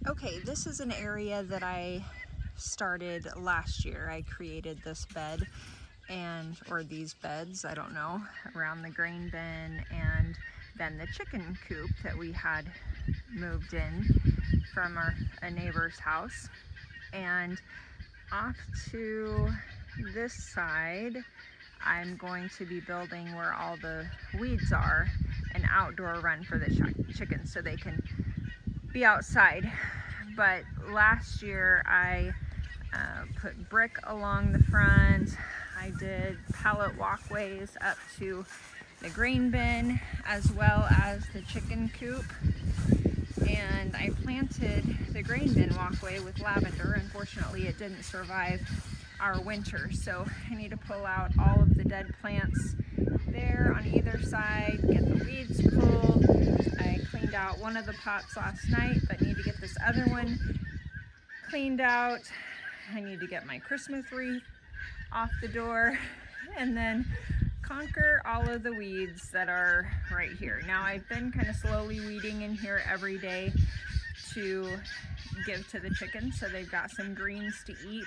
Okay, this is an area that I started last year. I created this bed or these beds, I don't know, around the grain bin and then the chicken coop that we had moved in from a neighbor's house. And off to this side, I'm going to be building where all the weeds are, an outdoor run for the chickens so they can be outside. But last year I put brick along the front. I did pallet walkways up to the grain bin as well as the chicken coop. And I planted the grain bin walkway with lavender. Unfortunately, it didn't survive our winter, so I need to pull out all of the dead plants there on either side, get the weeds pulled. I cleaned out one of the pots last night, but need to get this other one cleaned out. I need to get my Christmas wreath off the door and then conquer all of the weeds that are right here. Now I've been kind of slowly weeding in here every day to give to the chickens so they've got some greens to eat.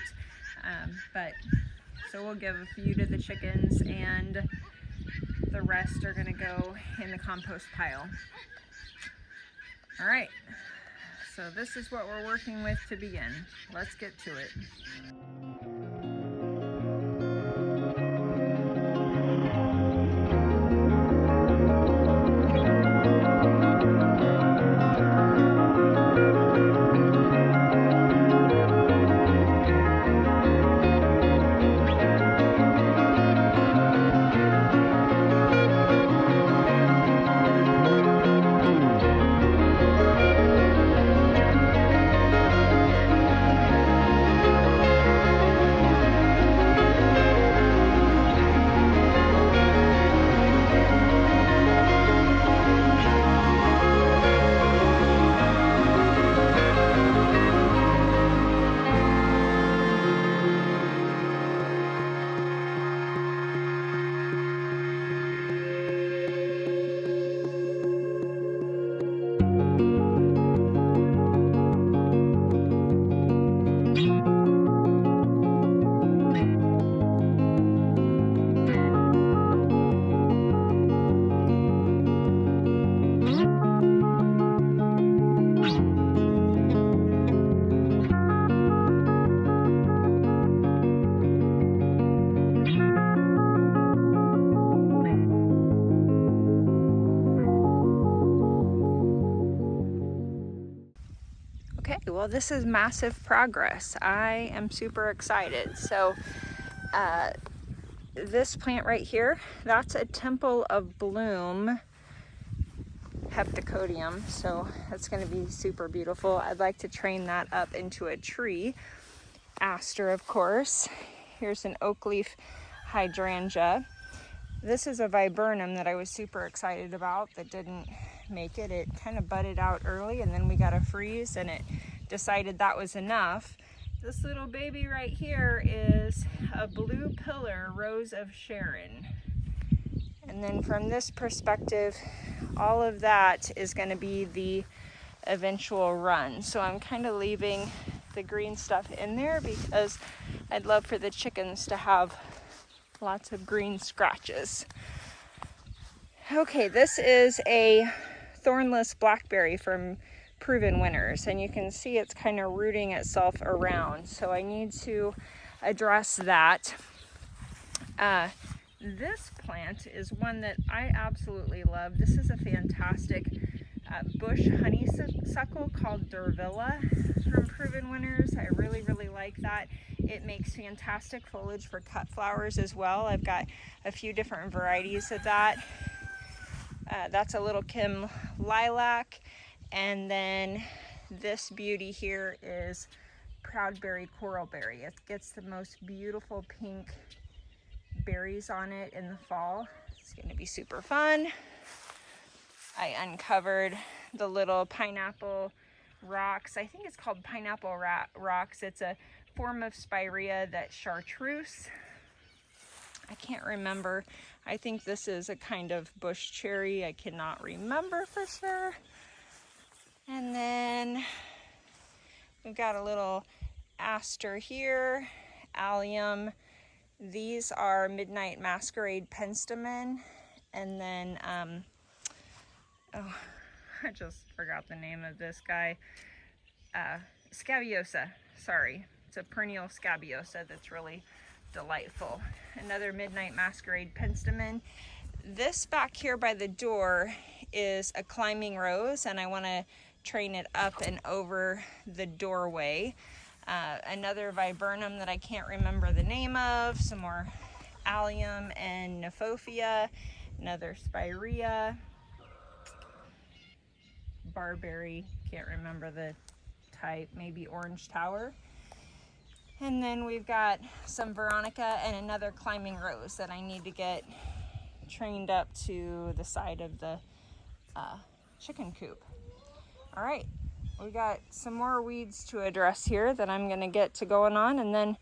So we'll give a few to the chickens and the rest are gonna go in the compost pile. All right, so this is what we're working with to begin. Let's get to it. Okay, well this is massive progress. I am super excited. So this plant right here, that's a Temple of Bloom heptacodium, so that's going to be super beautiful. I'd like to train that up into a tree. Aster, of course. Here's an oak leaf hydrangea. This is a viburnum that I was super excited about that didn't make it. It kind of budded out early and then we got a freeze and it decided that was enough. This little baby right here is a blue pillar rose of Sharon. And then from this perspective, all of that is going to be the eventual run. So I'm kind of leaving the green stuff in there because I'd love for the chickens to have lots of green scratches. Okay, this is a thornless blackberry from Proven Winners, and you can see it's kind of rooting itself around. So I need to address that. This plant is one that I absolutely love. This is a fantastic bush honeysuckle called Durvilla from Proven Winners. I really, really like that. It makes fantastic foliage for cut flowers as well. I've got a few different varieties of that. That's a Little Kim lilac. And then this beauty here is Proudberry coralberry. It gets the most beautiful pink berries on it in the fall. It's going to be super fun. I uncovered the little pineapple rocks. I think it's called pineapple rocks. It's a form of spirea that chartreuse. I can't remember. I think this is a kind of bush cherry. I cannot remember for sure. And then We've got a little aster here, allium. These are Midnight Masquerade penstemon. And then, oh, I just forgot the name of this guy. Scabiosa, sorry. It's a perennial scabiosa that's really delightful. Another Midnight Masquerade penstemon. This back here by the door is a climbing rose, and I want to train it up and over the doorway. Another viburnum that I can't remember the name of, some more allium and Nephophia, another spirea, barberry, can't remember the type, maybe orange tower. And then we've got some veronica and another climbing rose that I need to get trained up to the side of the chicken coop. All right, we got some more weeds to address here that I'm gonna get to going on, and then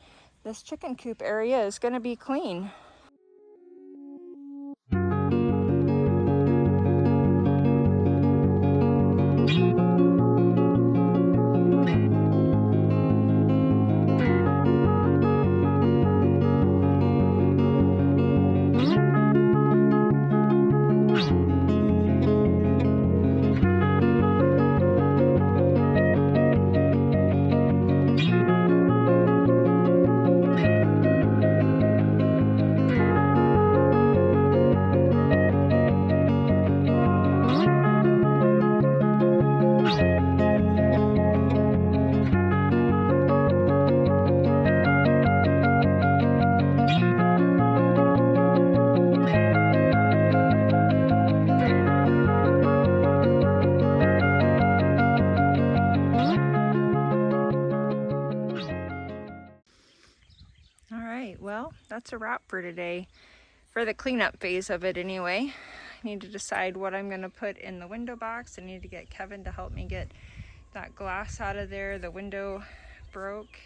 this chicken coop area is gonna be clean. Well, that's a wrap for today, for the cleanup phase of it anyway. I need to decide what I'm going to put in the window box. I need to get Kevin to help me get that glass out of there. The window broke.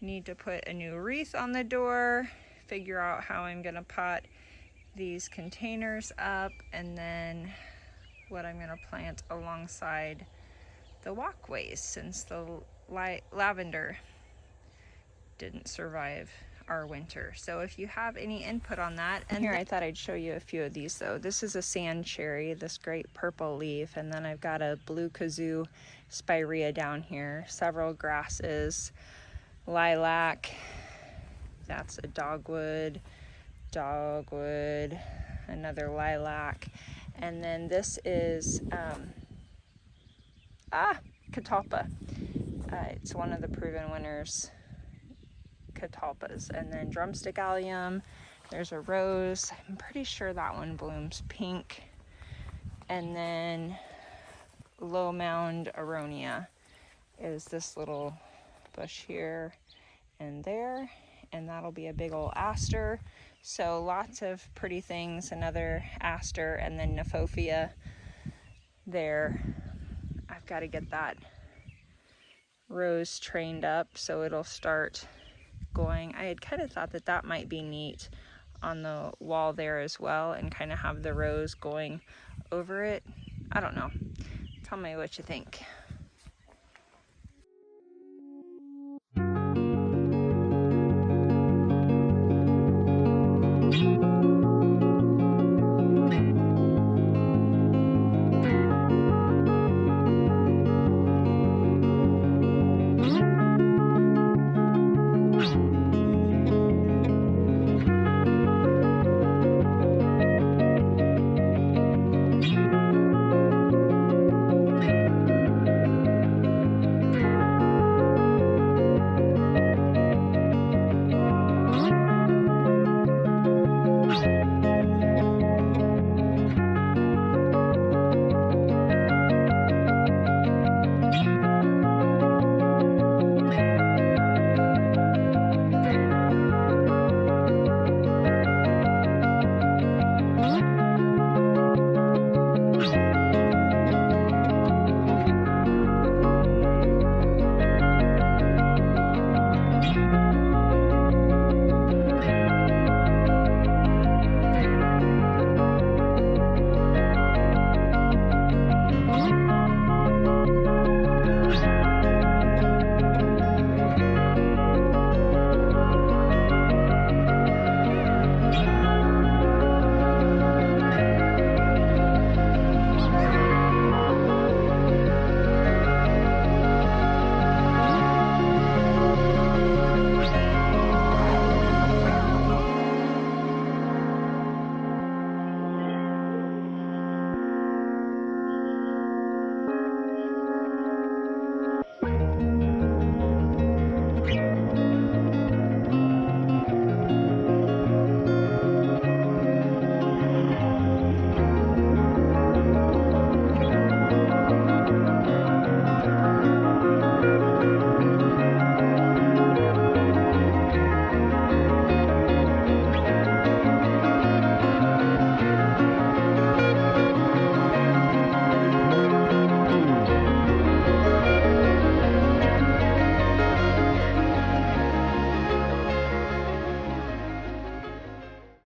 Need to put a new wreath on the door, figure out how I'm going to pot these containers up, and then what I'm going to plant alongside the walkways, since the lavender didn't survive our winter. So if you have any input on that, and here I thought I'd show you a few of these though. This is a sand cherry, this great purple leaf, and then I've got a blue kazoo spirea down here, several grasses, lilac, that's a dogwood, another lilac, and then this is catalpa. It's one of the proven winners catalpas. And then drumstick allium, there's a rose, I'm pretty sure that one blooms pink, and then low mound aronia is this little bush here and there, and that'll be a big old aster. So lots of pretty things, another aster, and then Nephophia there. I've got to get that rose trained up so it'll start going. I had kind of thought that that might be neat on the wall there as well, and kind of have the rose going over it. I don't know. Tell me what you think.